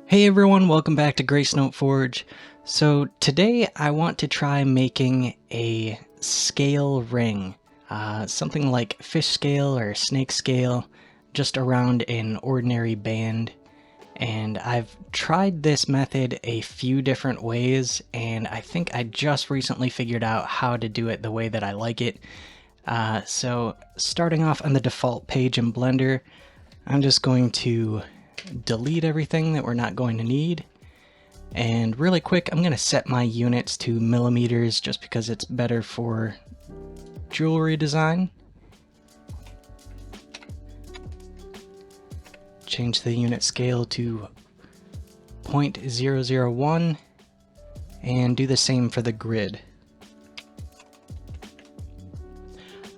Hey everyone, welcome back to Grace Note Forge. So today I want to try making a scale ring, something like fish scale or snake scale, just around an ordinary band. And I've tried this method a few different ways, and I think I just recently figured out how to do it the way that I like it. So starting off on the default page in Blender, I'm just going to delete everything that we're not going to need. And really quick, I'm going to set my units to millimeters just because it's better for jewelry design. Change the unit scale to 0.001 and do the same for the grid.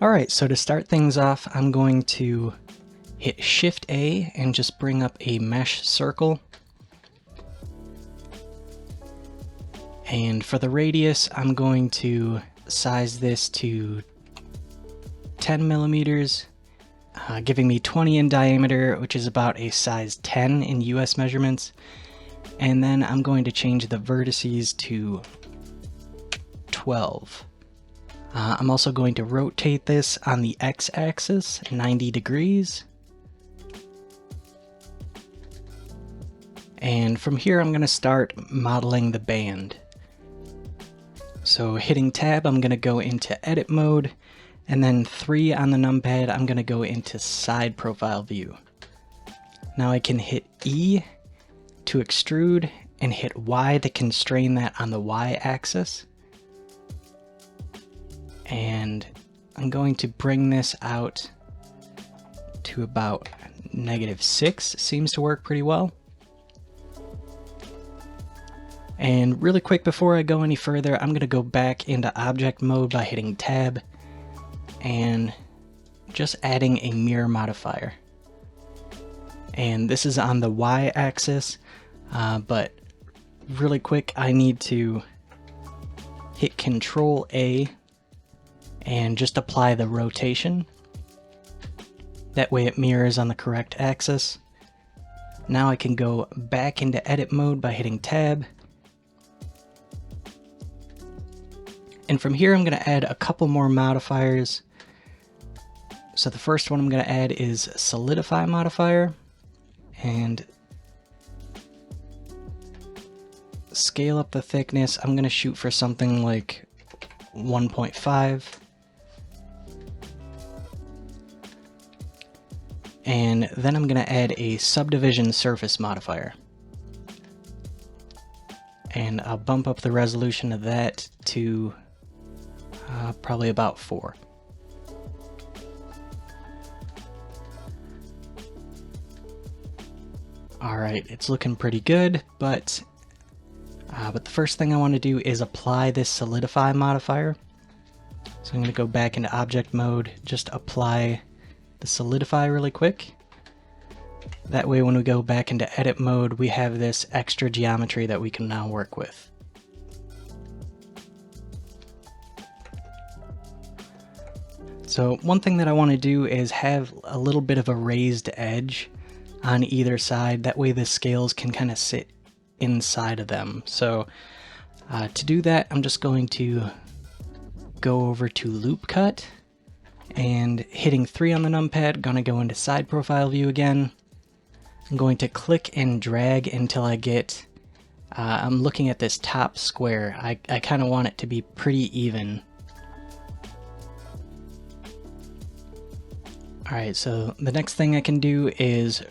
Alright, so to start things off, I'm going to hit Shift A and just bring up a mesh circle. And for the radius, I'm going to size this to 10 millimeters, giving me 20 in diameter, which is about a size 10 in US measurements. And then I'm going to change the vertices to 12. I'm also going to rotate this on the x-axis 90 degrees. And from here I'm going to start modeling the band. So hitting tab, I'm going to go into edit mode, and then 3 on the numpad, I'm going to go into side profile view. Now I can hit E to extrude and hit Y to constrain that on the Y axis. And I'm going to bring this out to about -6, seems to work pretty well. And really quick before I go any further, I'm going to go back into object mode by hitting tab and just adding a mirror modifier. And this is on the Y axis, but really quick I need to hit Control A and just apply the rotation. That way it mirrors on the correct axis. Now I can go back into edit mode by hitting tab. And from here I'm going to add a couple more modifiers. So the first one I'm going to add is Solidify modifier. And scale up the thickness. I'm going to shoot for something like 1.5. And then I'm going to add a Subdivision Surface modifier. And I'll bump up the resolution of that to probably about 4. Alright, it's looking pretty good, but the first thing I want to do is apply this Solidify modifier. So I'm going to go back into object mode, just apply the Solidify really quick. That way when we go back into edit mode, we have this extra geometry that we can now work with. So one thing that I want to do is have a little bit of a raised edge on either side. That way the scales can kind of sit inside of them. So to do that, I'm just going to go over to Loop Cut and hitting 3 on the numpad, gonna go into side profile view again. I'm going to click and drag until I get, I'm looking at this top square. I kind of want it to be pretty even. Alright, so the next thing I can do is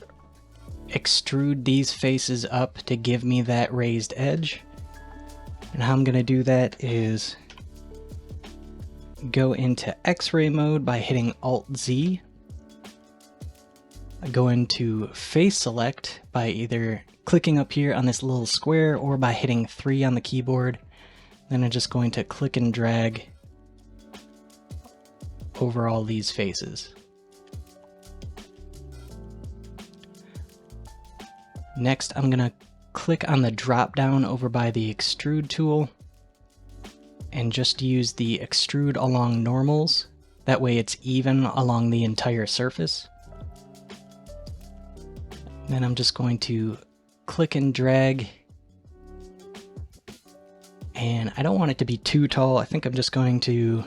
extrude these faces up to give me that raised edge. And how I'm going to do that is go into X-ray mode by hitting Alt-Z. Go into Face Select by either clicking up here on this little square or by hitting 3 on the keyboard. Then I'm just going to click and drag over all these faces. Next, I'm going to click on the drop down over by the extrude tool and just use the extrude along normals. That way it's even along the entire surface. Then I'm just going to click and drag. And I don't want it to be too tall. I think I'm just going to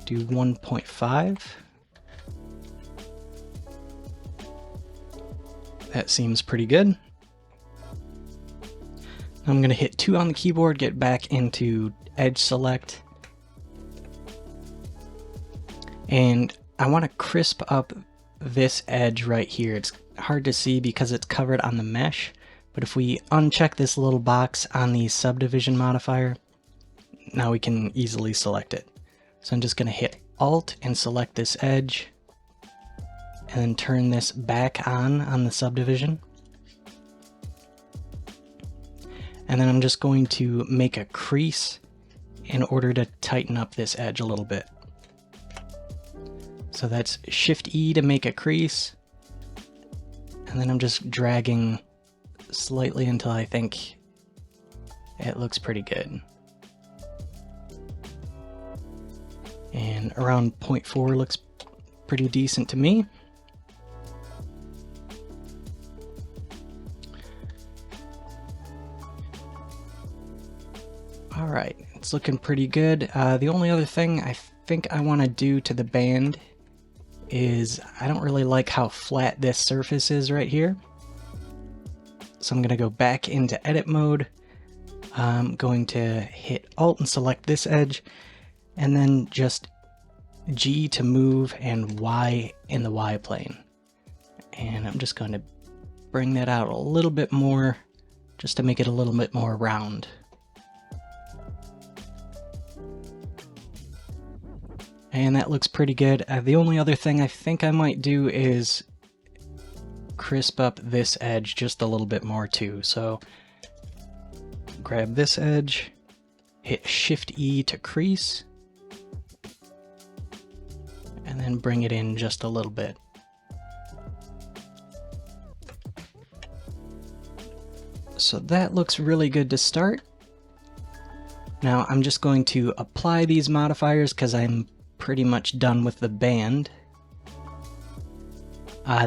do 1.5. That seems pretty good. I'm going to hit 2 on the keyboard, get back into edge select. And I want to crisp up this edge right here. It's hard to see because it's covered on the mesh, but if we uncheck this little box on the subdivision modifier, now we can easily select it. So I'm just going to hit Alt and select this edge, and then turn this back on the subdivision. And then I'm just going to make a crease in order to tighten up this edge a little bit. So that's Shift E to make a crease, and then I'm just dragging slightly until I think it looks pretty good. And around 0.4 looks pretty decent to me. Alright, it's looking pretty good. The only other thing I think I want to do to the band is I don't really like how flat this surface is right here. So I'm going to go back into edit mode. I'm going to hit Alt and select this edge, and then just G to move and Y in the Y plane. And I'm just going to bring that out a little bit more just to make it a little bit more round. And that looks pretty good. The only other thing I think I might do is crisp up this edge just a little bit more too. So grab this edge, hit Shift E to crease, and then bring it in just a little bit. So that looks really good to start. Now I'm just going to apply these modifiers because I'm pretty much done with the band.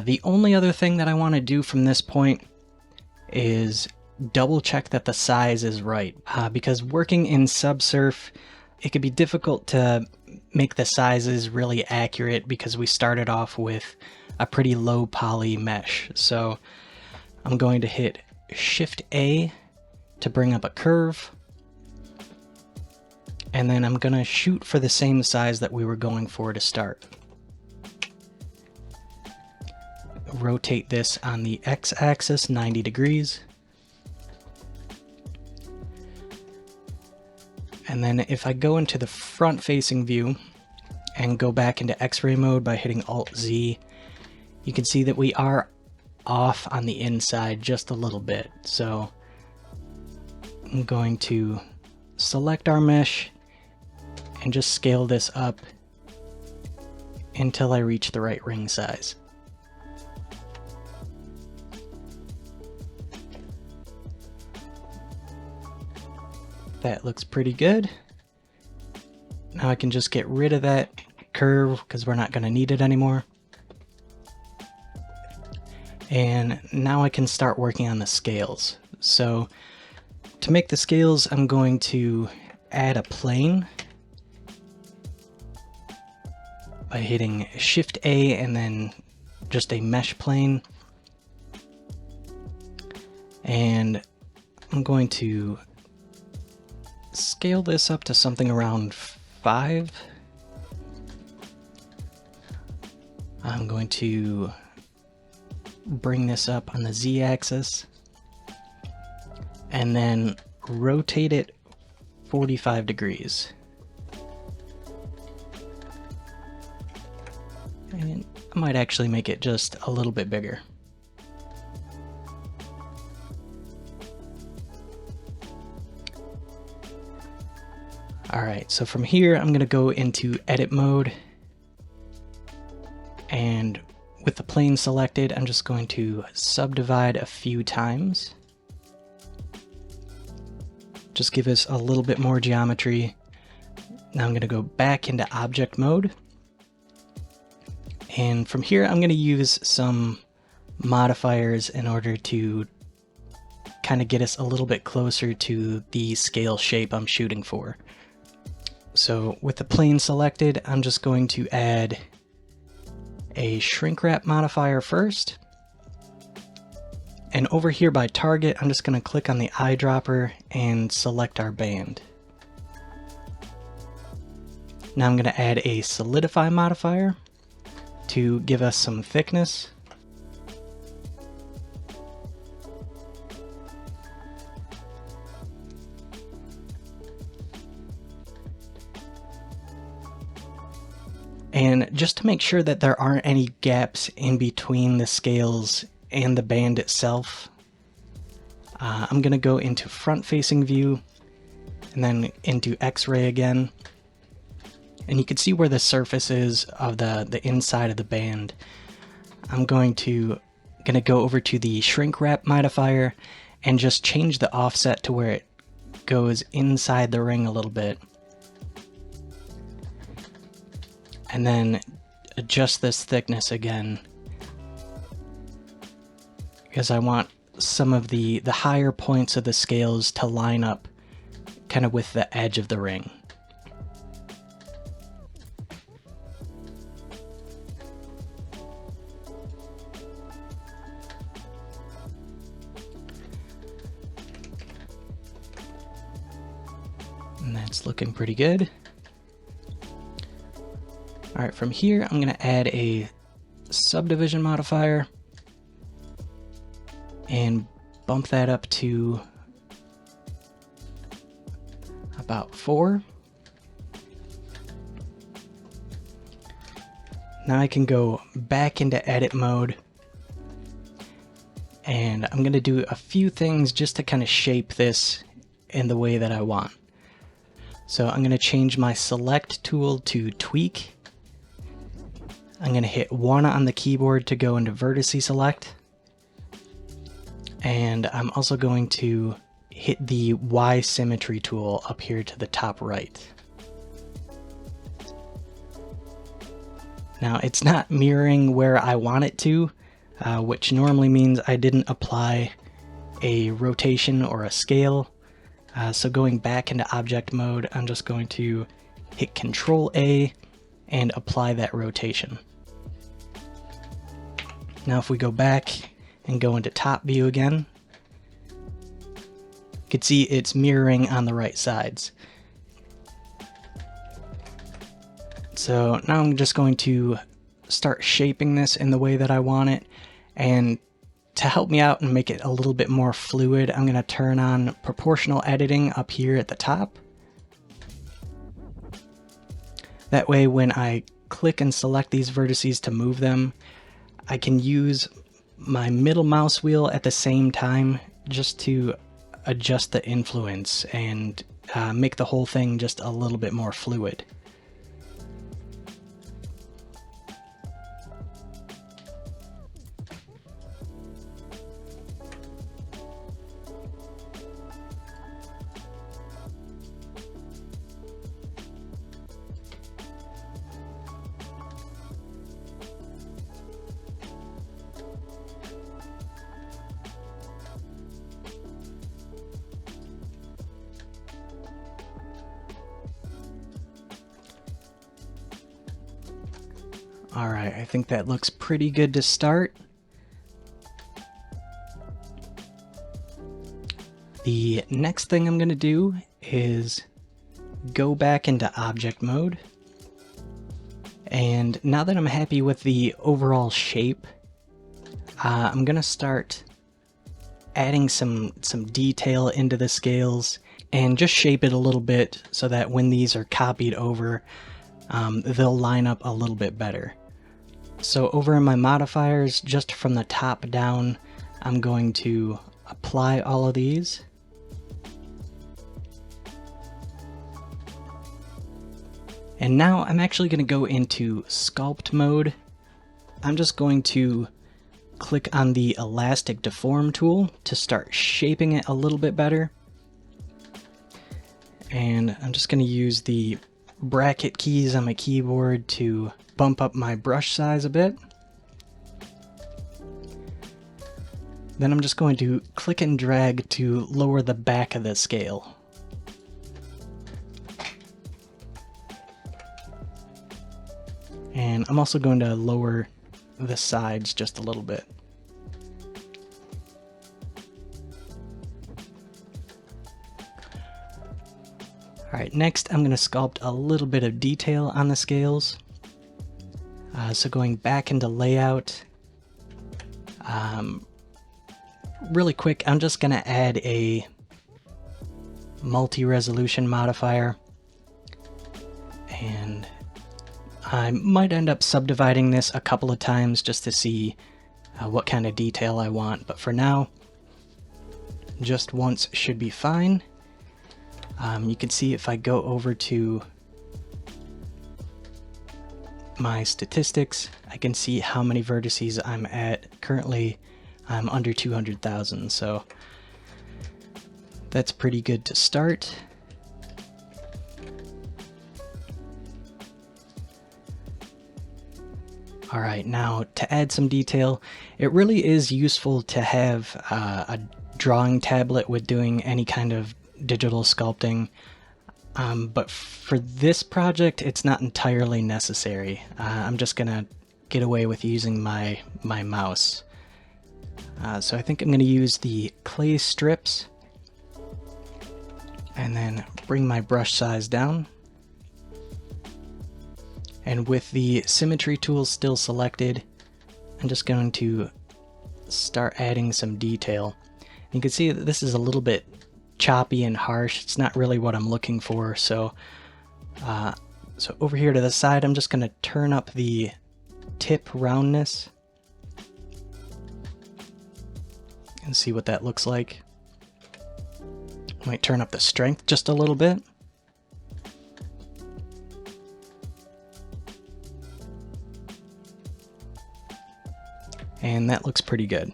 The only other thing that I want to do from this point is double check that the size is right, because working in Subsurf, it could be difficult to make the sizes really accurate because we started off with a pretty low poly mesh. So I'm going to hit Shift A to bring up a curve, and then I'm gonna shoot for the same size that we were going for to start. Rotate this on the X-axis 90 degrees. And then if I go into the front-facing view and go back into X-ray mode by hitting Alt-Z, you can see that we are off on the inside just a little bit. So I'm going to select our mesh and just scale this up until I reach the right ring size. That looks pretty good. Now I can just get rid of that curve because we're not going to need it anymore. And now I can start working on the scales. So to make the scales, I'm going to add a plane by hitting Shift A and then just a mesh plane. And I'm going to scale this up to something around 5. I'm going to bring this up on the Z-axis and then rotate it 45 degrees. And I might actually make it just a little bit bigger. Alright, so from here I'm going to go into edit mode, and with the plane selected I'm just going to subdivide a few times. Just give us a little bit more geometry. Now I'm going to go back into object mode, and from here I'm going to use some modifiers in order to kind of get us a little bit closer to the scale shape I'm shooting for. So with the plane selected, I'm just going to add a shrink wrap modifier first. And over here by target, I'm just going to click on the eyedropper and select our band. Now I'm going to add a solidify modifier to give us some thickness. And just to make sure that there aren't any gaps in between the scales and the band itself, I'm going to go into front-facing view and then into X-ray again. And you can see where the surface is of the inside of the band. I'm going to go over to the shrink wrap modifier and just change the offset to where it goes inside the ring a little bit. And then adjust this thickness again, because I want some of the higher points of the scales to line up kind of with the edge of the ring. And that's looking pretty good. Alright, from here I'm going to add a subdivision modifier and bump that up to about 4. Now I can go back into edit mode, and I'm going to do a few things just to kind of shape this in the way that I want. So I'm going to change my select tool to tweak. I'm going to hit 1 on the keyboard to go into vertice select. And I'm also going to hit the Y symmetry tool up here to the top right. Now it's not mirroring where I want it to, which normally means I didn't apply a rotation or a scale. So going back into object mode, I'm just going to hit Control A and apply that rotation. Now if we go back and go into top view again, you can see it's mirroring on the right sides. So now I'm just going to start shaping this in the way that I want it, and to help me out and make it a little bit more fluid, I'm going to turn on proportional editing up here at the top. That way when I click and select these vertices to move them, I can use my middle mouse wheel at the same time just to adjust the influence and make the whole thing just a little bit more fluid. Alright, I think that looks pretty good to start. The next thing I'm going to do is go back into object mode. And now that I'm happy with the overall shape, I'm going to start adding some detail into the scales and just shape it a little bit so that when these are copied over, they'll line up a little bit better. So over in my modifiers, just from the top down, I'm going to apply all of these. And now I'm actually going to go into sculpt mode. I'm just going to click on the elastic deform tool to start shaping it a little bit better. And I'm just going to use the bracket keys on my keyboard to bump up my brush size a bit. Then I'm just going to click and drag to lower the back of the scale. And I'm also going to lower the sides just a little bit. Alright, next I'm going to sculpt a little bit of detail on the scales. So going back into layout, really quick, I'm just going to add a multi-resolution modifier. And I might end up subdividing this a couple of times just to see what kind of detail I want. But for now, just once should be fine. You can see if I go over to my statistics, I can see how many vertices I'm at. Currently, I'm under 200,000, so that's pretty good to start. Alright, now to add some detail, it really is useful to have a drawing tablet with doing any kind of digital sculpting. But for this project, it's not entirely necessary. I'm just gonna get away with using my mouse. So I think I'm gonna use the clay strips and then bring my brush size down. And with the symmetry tool still selected, I'm just going to start adding some detail. You can see that this is a little bit choppy and harsh. It's not really what I'm looking for. So over here to the side, I'm just going to turn up the tip roundness and see what that looks like. Might turn up the strength just a little bit. And that looks pretty good.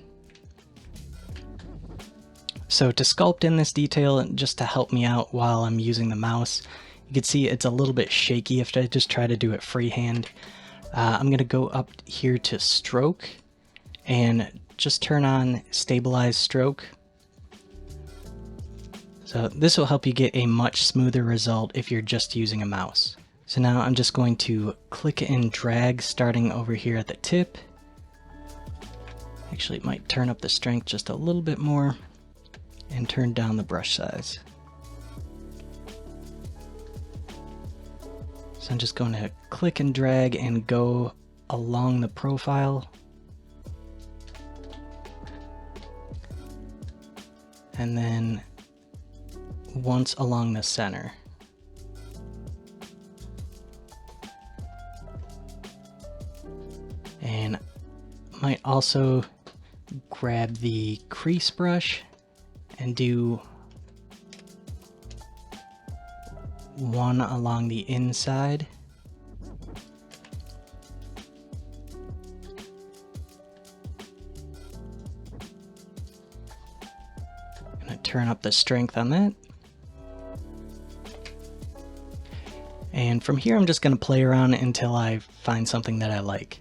So to sculpt in this detail, just to help me out while I'm using the mouse, you can see it's a little bit shaky if I just try to do it freehand. I'm going to go up here to stroke and just turn on stabilize stroke. So this will help you get a much smoother result if you're just using a mouse. So now I'm just going to click and drag starting over here at the tip. Actually, it might turn up the strength just a little bit more and turn down the brush size. So I'm just going to click and drag and go along the profile. And then once along the center. And might also grab the crease brush and do one along the inside. Gonna turn up the strength on that. And from here I'm just gonna play around until I find something that I like.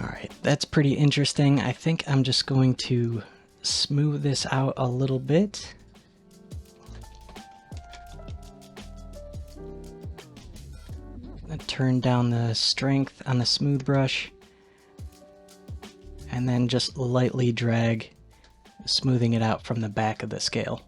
Alright, that's pretty interesting. I think I'm just going to smooth this out a little bit. Turn down the strength on the smooth brush and then just lightly drag, smoothing it out from the back of the scale.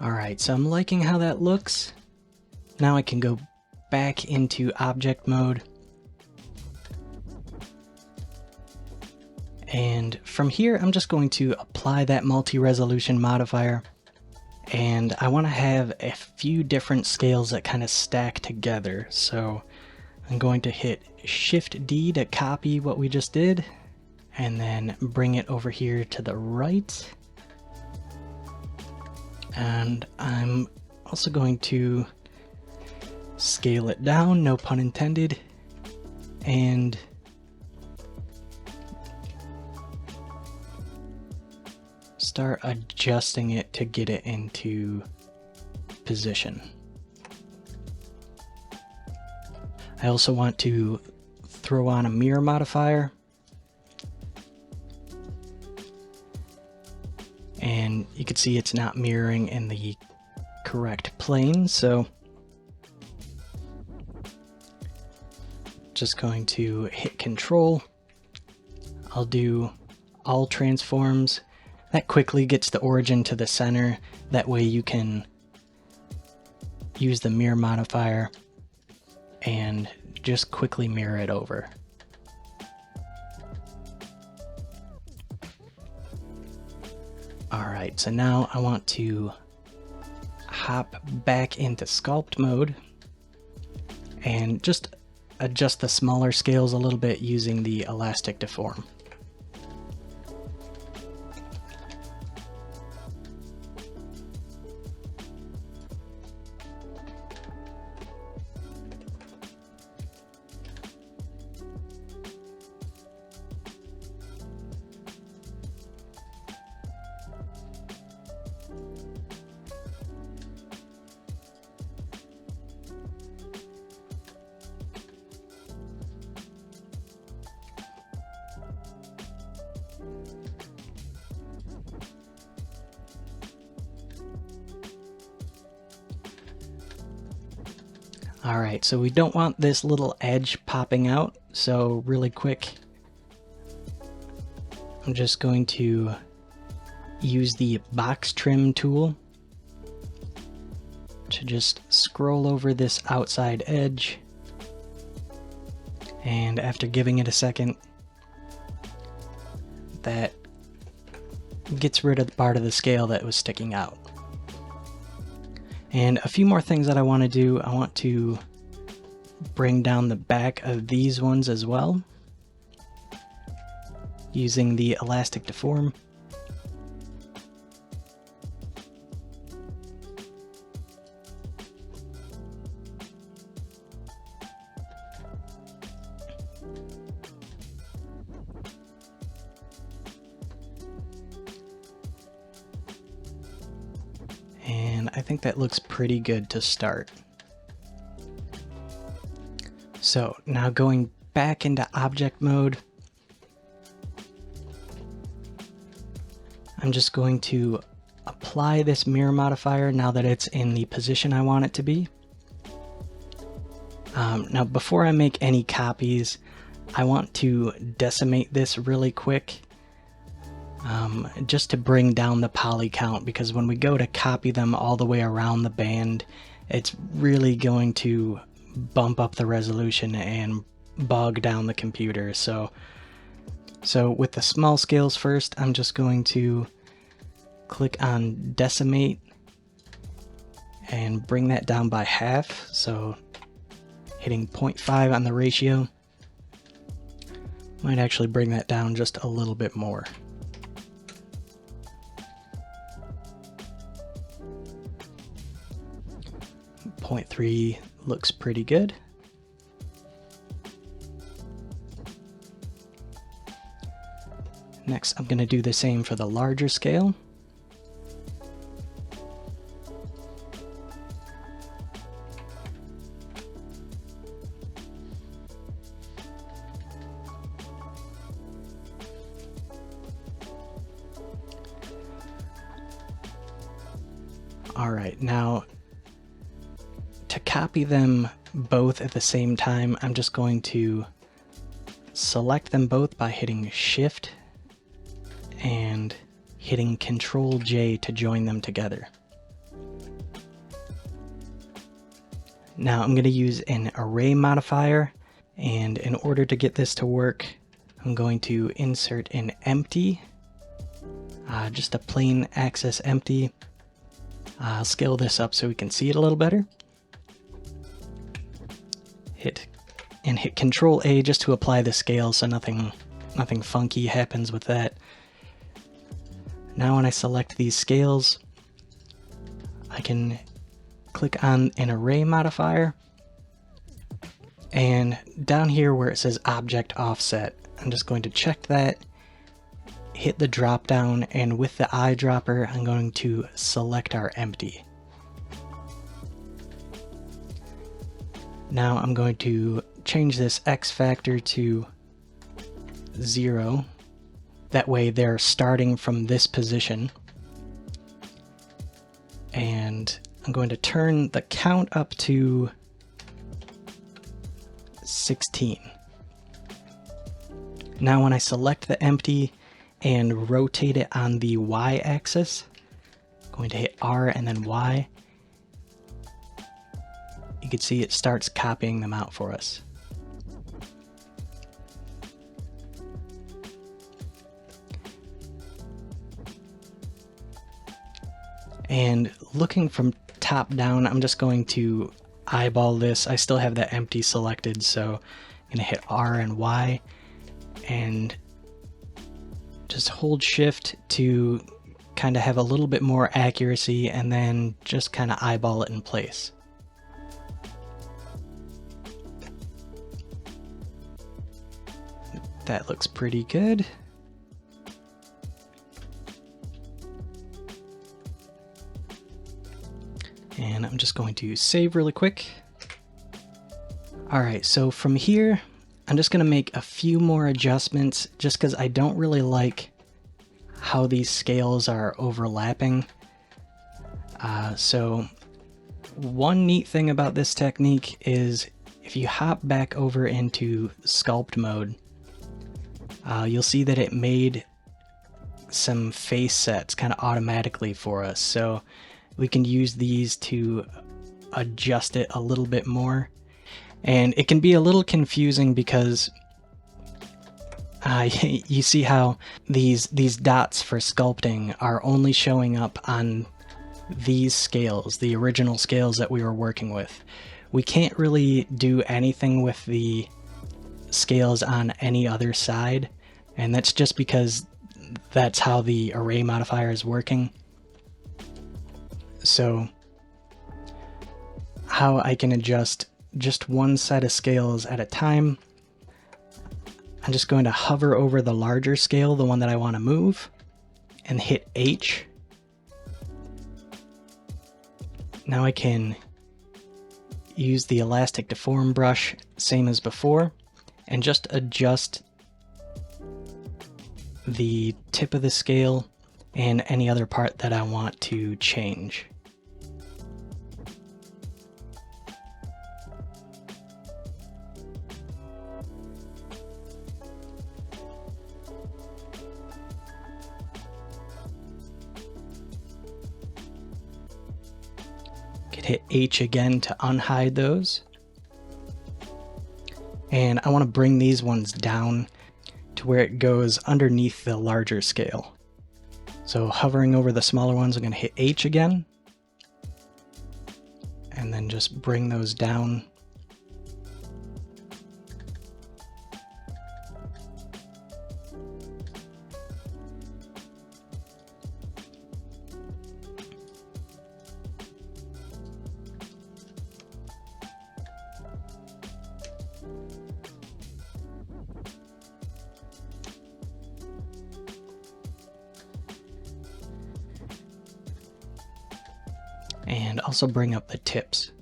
Alright, so I'm liking how that looks. Now I can go back into object mode. And from here, I'm just going to apply that multi-resolution modifier. And I want to have a few different scales that kind of stack together. So I'm going to hit Shift D to copy what we just did, and then bring it over here to the right. And I'm also going to scale it down, no pun intended, and start adjusting it to get it into position. I also want to throw on a mirror modifier, and you can see it's not mirroring in the correct plane, so just going to hit Control. I'll do all transforms. That quickly gets the origin to the center. That way you can use the mirror modifier and just quickly mirror it over. Alright, so now I want to hop back into Sculpt mode and just adjust the smaller scales a little bit using the elastic deform. Alright, so we don't want this little edge popping out, so really quick, I'm just going to use the box trim tool to just scroll over this outside edge, and after giving it a second, that gets rid of the part of the scale that was sticking out. And a few more things that I want to do. I want to bring down the back of these ones as well, using the elastic deform. And I think that looks pretty good to start. So now going back into object mode, I'm just going to apply this mirror modifier now that it's in the position I want it to be. Now before I make any copies, I want to decimate this really quick. Just to bring down the poly count, because when we go to copy them all the way around the band, it's really going to bump up the resolution and bog down the computer. So with the small scales first, I'm just going to click on decimate and bring that down by half, so hitting 0.5 on the ratio might actually bring that down just a little bit more. 0.3 looks pretty good. Next, I'm going to do the same for the larger scale. Alright, now to copy them both at the same time, I'm just going to select them both by hitting Shift and hitting Control J to join them together. Now I'm going to use an array modifier, and in order to get this to work, I'm going to insert an empty, just a plain access empty. I'll scale this up so we can see it a little better. Hit Control A just to apply the scale so nothing funky happens with that. Now when I select these scales, I can click on an array modifier, and down here where it says object offset, I'm just going to check that, hit the drop down, and with the eyedropper I'm going to select our empty. Now I'm going to change this X factor to 0. That way they're starting from this position. And I'm going to turn the count up to 16. Now when I select the empty and rotate it on the Y axis, I'm going to hit R and then Y. You can see it starts copying them out for us. And looking from top down, I'm just going to eyeball this. I still have that empty selected, so I'm going to hit R and Y and just hold shift to kind of have a little bit more accuracy, and then just kind of eyeball it in place. That looks pretty good. And I'm just going to save really quick. Alright, so from here, I'm just going to make a few more adjustments just because I don't really like how these scales are overlapping. So one neat thing about this technique is if you hop back over into Sculpt mode, you'll see that it made some face sets kind of automatically for us. So we can use these to adjust it a little bit more. And it can be a little confusing because you see how these dots for sculpting are only showing up on these scales, the original scales that we were working with. We can't really do anything with the scales on any other side, and that's just because that's how the array modifier is working. So how I can adjust just one set of scales at a time, I'm just going to hover over the larger scale, the one that I want to move, and hit H. Now I can use the elastic deform brush, same as before, and just adjust the tip of the scale and any other part that I want to change. Hit H again to unhide those. And I want to bring these ones down to where it goes underneath the larger scale. So hovering over the smaller ones, I'm going to hit H again. And then just bring those down. And also bring up the tips.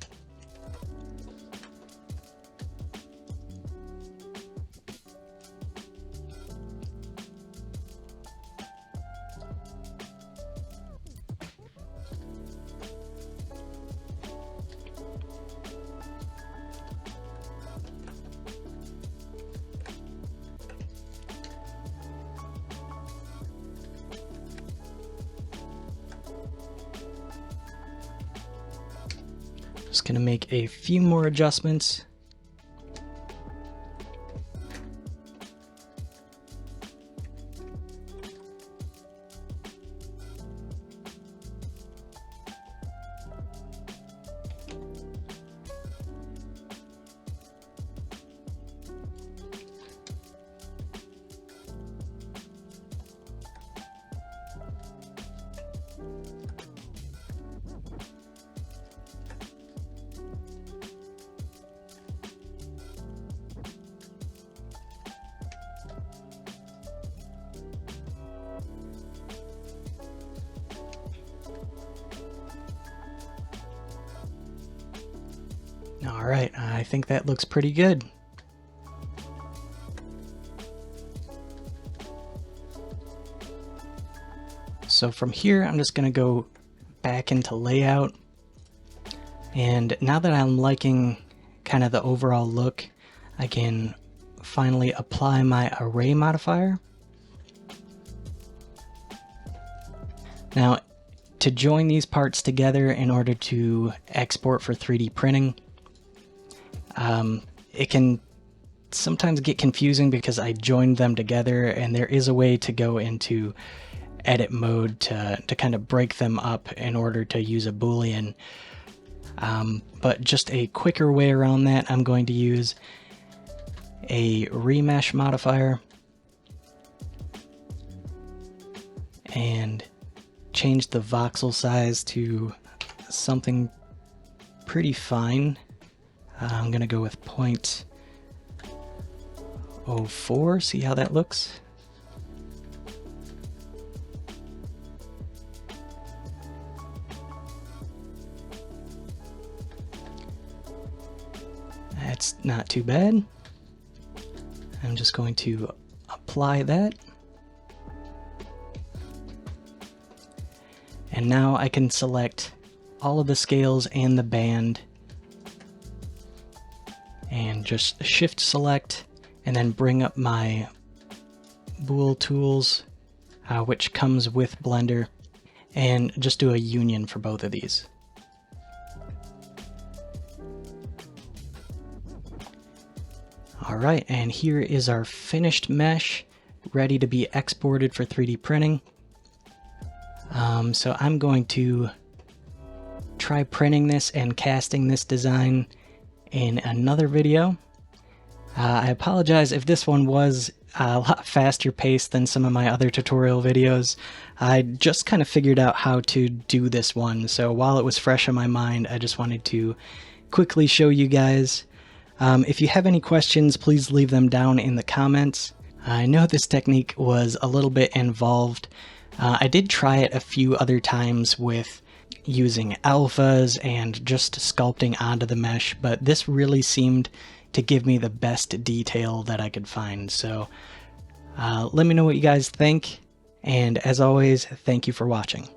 Just gonna make a few more adjustments. All right, I think that looks pretty good. So from here, I'm just gonna go back into layout. And now that I'm liking kind of the overall look, I can finally apply my array modifier. Now, to join these parts together in order to export for 3D printing, it can sometimes get confusing because I joined them together, and there is a way to go into edit mode to kind of break them up in order to use a Boolean. But just a quicker way around that, I'm going to use a remesh modifier and change the voxel size to something pretty fine. I'm gonna go with 0.04, see how that looks. That's not too bad. I'm just going to apply that. And now I can select all of the scales and the band and just shift select and then bring up my Bool tools, which comes with Blender, and just do a union for both of these. All right, and here is our finished mesh ready to be exported for 3D printing. So I'm going to try printing this and casting this design in another video. I apologize if this one was a lot faster paced than some of my other tutorial videos. I just kind of figured out how to do this one, so while it was fresh in my mind, I just wanted to quickly show you guys. If you have any questions, please leave them down in the comments. I know this technique was a little bit involved. I did try it a few other times with using alphas and just sculpting onto the mesh, but this really seemed to give me the best detail that I could find. So let me know what you guys think, and as always, thank you for watching.